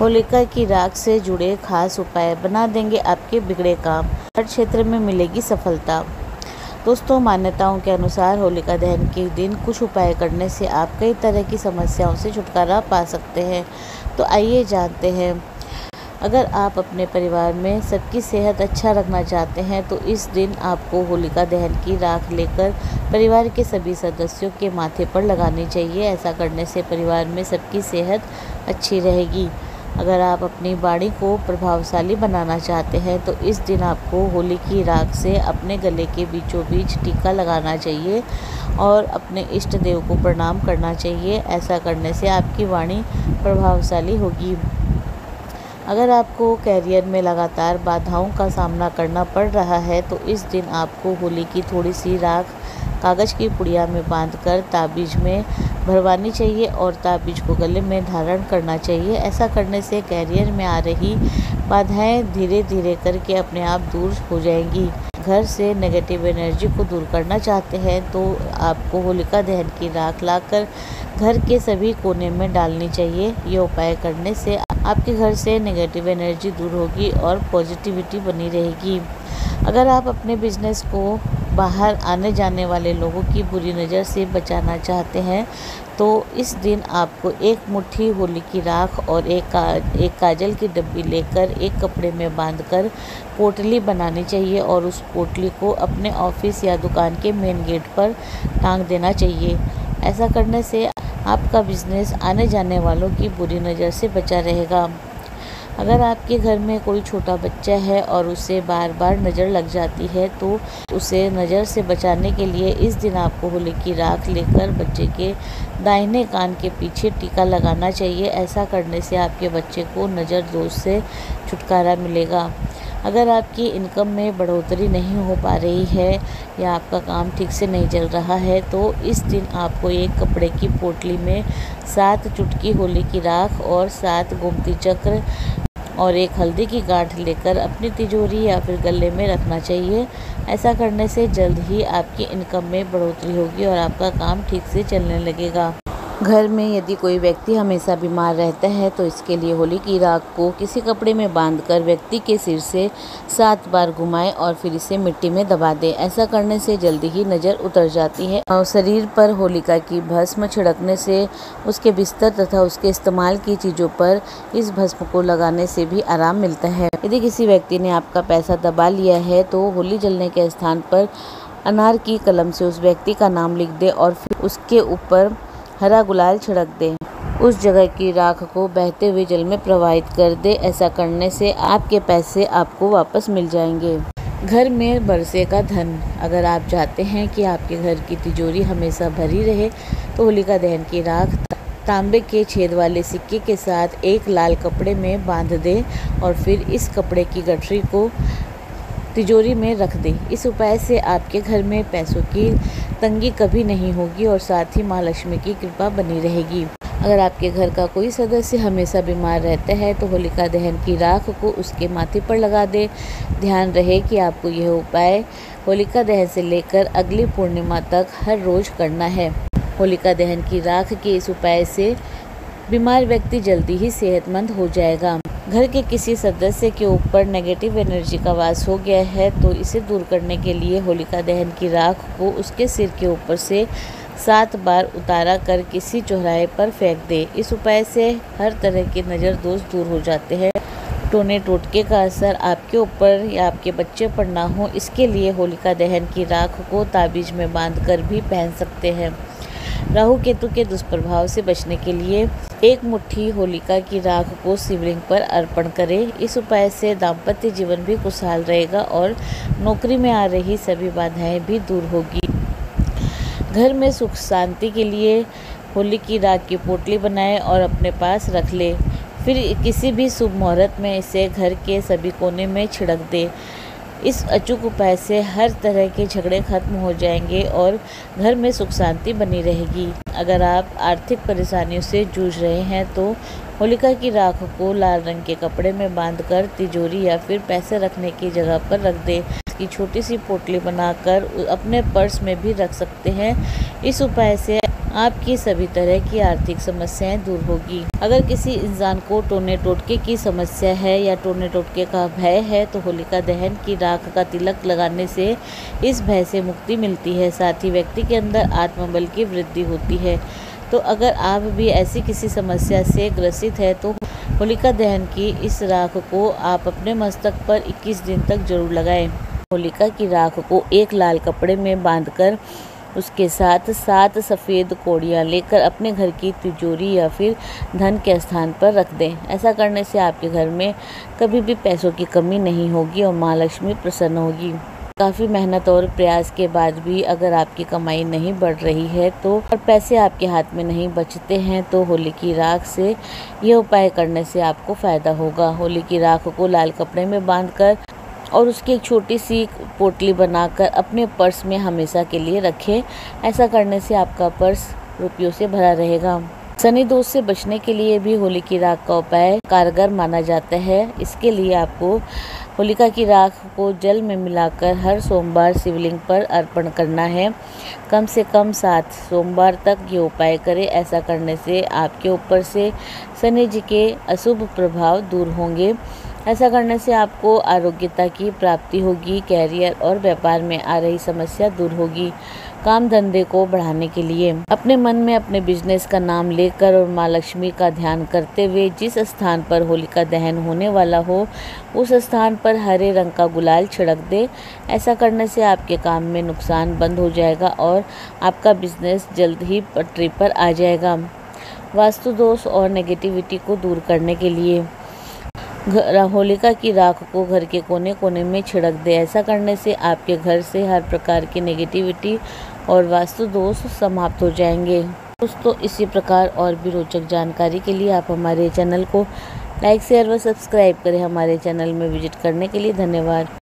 होलिका की राख से जुड़े खास उपाय बना देंगे आपके बिगड़े काम, हर क्षेत्र में मिलेगी सफलता। दोस्तों, मान्यताओं के अनुसार होलिका दहन के दिन कुछ उपाय करने से आप कई तरह की समस्याओं से छुटकारा पा सकते हैं। तो आइए जानते हैं। अगर आप अपने परिवार में सबकी सेहत अच्छा रखना चाहते हैं तो इस दिन आपको होलिका दहन की राख लेकर परिवार के सभी सदस्यों के माथे पर लगानी चाहिए। ऐसा करने से परिवार में सबकी सेहत अच्छी रहेगी। अगर आप अपनी वाणी को प्रभावशाली बनाना चाहते हैं तो इस दिन आपको होली की राख से अपने गले के बीचों बीच टीका लगाना चाहिए और अपने इष्ट देव को प्रणाम करना चाहिए। ऐसा करने से आपकी वाणी प्रभावशाली होगी। अगर आपको कैरियर में लगातार बाधाओं का सामना करना पड़ रहा है तो इस दिन आपको होली की थोड़ी सी राख कागज़ की पुड़िया में बांधकर ताबीज़ में भरवानी चाहिए और ताबीज़ को गले में धारण करना चाहिए। ऐसा करने से कैरियर में आ रही बाधाएं धीरे धीरे करके अपने आप दूर हो जाएंगी। घर से नेगेटिव एनर्जी को दूर करना चाहते हैं तो आपको होलिका दहन की राख लाकर घर के सभी कोने में डालनी चाहिए। ये उपाय करने से आपके घर से नेगेटिव एनर्जी दूर होगी और पॉजिटिविटी बनी रहेगी। अगर आप अपने बिजनेस को बाहर आने जाने वाले लोगों की बुरी नज़र से बचाना चाहते हैं तो इस दिन आपको एक मुट्ठी होली की राख और एक काजल की डब्बी लेकर एक कपड़े में बांधकर पोटली बनानी चाहिए और उस पोटली को अपने ऑफिस या दुकान के मेन गेट पर टांग देना चाहिए। ऐसा करने से आपका बिजनेस आने जाने वालों की बुरी नज़र से बचा रहेगा। अगर आपके घर में कोई छोटा बच्चा है और उसे बार बार नज़र लग जाती है तो उसे नज़र से बचाने के लिए इस दिन आपको होली की राख लेकर बच्चे के दाहिने कान के पीछे टीका लगाना चाहिए। ऐसा करने से आपके बच्चे को नज़र दोष से छुटकारा मिलेगा। अगर आपकी इनकम में बढ़ोतरी नहीं हो पा रही है या आपका काम ठीक से नहीं चल रहा है तो इस दिन आपको एक कपड़े की पोटली में 7 चुटकी होली की राख और 7 गोमती चक्र और एक हल्दी की गांठ लेकर अपनी तिजोरी या फिर गले में रखना चाहिए। ऐसा करने से जल्द ही आपकी इनकम में बढ़ोतरी होगी और आपका काम ठीक से चलने लगेगा। घर में यदि कोई व्यक्ति हमेशा बीमार रहता है तो इसके लिए होली की राख को किसी कपड़े में बांधकर व्यक्ति के सिर से 7 बार घुमाएं और फिर इसे मिट्टी में दबा दें। ऐसा करने से जल्दी ही नज़र उतर जाती है और शरीर पर होलिका की भस्म छिड़कने से उसके बिस्तर तथा उसके इस्तेमाल की चीज़ों पर इस भस्म को लगाने से भी आराम मिलता है। यदि किसी व्यक्ति ने आपका पैसा दबा लिया है तो होली जलने के स्थान पर अनार की कलम से उस व्यक्ति का नाम लिख दे और फिर उसके ऊपर हरा गुलाल छिड़क दें। उस जगह की राख को बहते हुए जल में प्रवाहित कर दे। ऐसा करने से आपके पैसे आपको वापस मिल जाएंगे। घर में बरसे का धन। अगर आप चाहते हैं कि आपके घर की तिजोरी हमेशा भरी रहे तो होलिका दहन की राख तांबे के छेद वाले सिक्के के साथ एक लाल कपड़े में बांध दें और फिर इस कपड़े की गठरी को तिजोरी में रख दें। इस उपाय से आपके घर में पैसों की तंगी कभी नहीं होगी और साथ ही माँ लक्ष्मी की कृपा बनी रहेगी। अगर आपके घर का कोई सदस्य हमेशा बीमार रहता है तो होलिका दहन की राख को उसके माथे पर लगा दें। ध्यान रहे कि आपको यह उपाय होलिका दहन से लेकर अगली पूर्णिमा तक हर रोज़ करना है। होलिका दहन की राख के इस उपाय से बीमार व्यक्ति जल्दी ही सेहतमंद हो जाएगा। घर के किसी सदस्य के ऊपर नेगेटिव एनर्जी का वास हो गया है तो इसे दूर करने के लिए होलिका दहन की राख को उसके सिर के ऊपर से 7 बार उतारा कर किसी चौराहे पर फेंक दे। इस उपाय से हर तरह के नज़र दोष दूर हो जाते हैं। टोने टोटके का असर आपके ऊपर या आपके बच्चे पर ना हो, इसके लिए होलिका दहन की राख को ताबीज़ में बांधकर भी पहन सकते हैं। राहु केतु के दुष्प्रभाव से बचने के लिए एक मुट्ठी होलिका की राख को शिवलिंग पर अर्पण करें। इस उपाय से दाम्पत्य जीवन भी खुशहाल रहेगा और नौकरी में आ रही सभी बाधाएं भी दूर होगी। घर में सुख शांति के लिए होली की राख की पोटली बनाएं और अपने पास रख लें। फिर किसी भी शुभ मुहूर्त में इसे घर के सभी कोने में छिड़क दें। इस अचूक उपाय से हर तरह के झगड़े खत्म हो जाएंगे और घर में सुख शांति बनी रहेगी। अगर आप आर्थिक परेशानियों से जूझ रहे हैं तो होलिका की राख को लाल रंग के कपड़े में बांधकर तिजोरी या फिर पैसे रखने की जगह पर रख दें। इसकी छोटी सी पोटली बनाकर अपने पर्स में भी रख सकते हैं। इस उपाय से आपकी सभी तरह की आर्थिक समस्याएं दूर होगी। अगर किसी इंसान को टोने टोटके की समस्या है या टोने टोटके का भय है तो होलिका दहन की राख का तिलक लगाने से इस भय से मुक्ति मिलती है। साथ ही व्यक्ति के अंदर आत्मबल की वृद्धि होती है। तो अगर आप भी ऐसी किसी समस्या से ग्रसित है तो होलिका दहन की इस राख को आप अपने मस्तक पर 21 दिन तक जरूर लगाएं। होलिका की राख को एक लाल कपड़े में बांधकर उसके साथ 7 सफ़ेद कौड़ियाँ लेकर अपने घर की तिजोरी या फिर धन के स्थान पर रख दें। ऐसा करने से आपके घर में कभी भी पैसों की कमी नहीं होगी और माँ लक्ष्मी प्रसन्न होगी। काफ़ी मेहनत और प्रयास के बाद भी अगर आपकी कमाई नहीं बढ़ रही है तो और पैसे आपके हाथ में नहीं बचते हैं तो होली की राख से यह उपाय करने से आपको फ़ायदा होगा। होली की राख को लाल कपड़े में बांधकर और उसकी एक छोटी सी पोटली बनाकर अपने पर्स में हमेशा के लिए रखें। ऐसा करने से आपका पर्स रुपयों से भरा रहेगा। शनि दोष से बचने के लिए भी होली की राख का उपाय कारगर माना जाता है। इसके लिए आपको होलिका की राख को जल में मिलाकर हर सोमवार शिवलिंग पर अर्पण करना है। कम से कम 7 सोमवार तक ये उपाय करें। ऐसा करने से आपके ऊपर से शनि जी के अशुभ प्रभाव दूर होंगे। ऐसा करने से आपको आरोग्यता की प्राप्ति होगी। कैरियर और व्यापार में आ रही समस्या दूर होगी। काम धंधे को बढ़ाने के लिए अपने मन में अपने बिजनेस का नाम लेकर और माँ लक्ष्मी का ध्यान करते हुए जिस स्थान पर होलिका दहन होने वाला हो उस स्थान पर हरे रंग का गुलाल छिड़क दे। ऐसा करने से आपके काम में नुकसान बंद हो जाएगा और आपका बिजनेस जल्द ही पटरी पर आ जाएगा। वास्तु दोष और नेगेटिविटी को दूर करने के लिए होलिका की राख को घर के कोने कोने में छिड़क दे। ऐसा करने से आपके घर से हर प्रकार की नेगेटिविटी और वास्तु दोष समाप्त हो जाएंगे। दोस्तों, इसी प्रकार और भी रोचक जानकारी के लिए आप हमारे चैनल को लाइक शेयर व सब्सक्राइब करें। हमारे चैनल में विजिट करने के लिए धन्यवाद।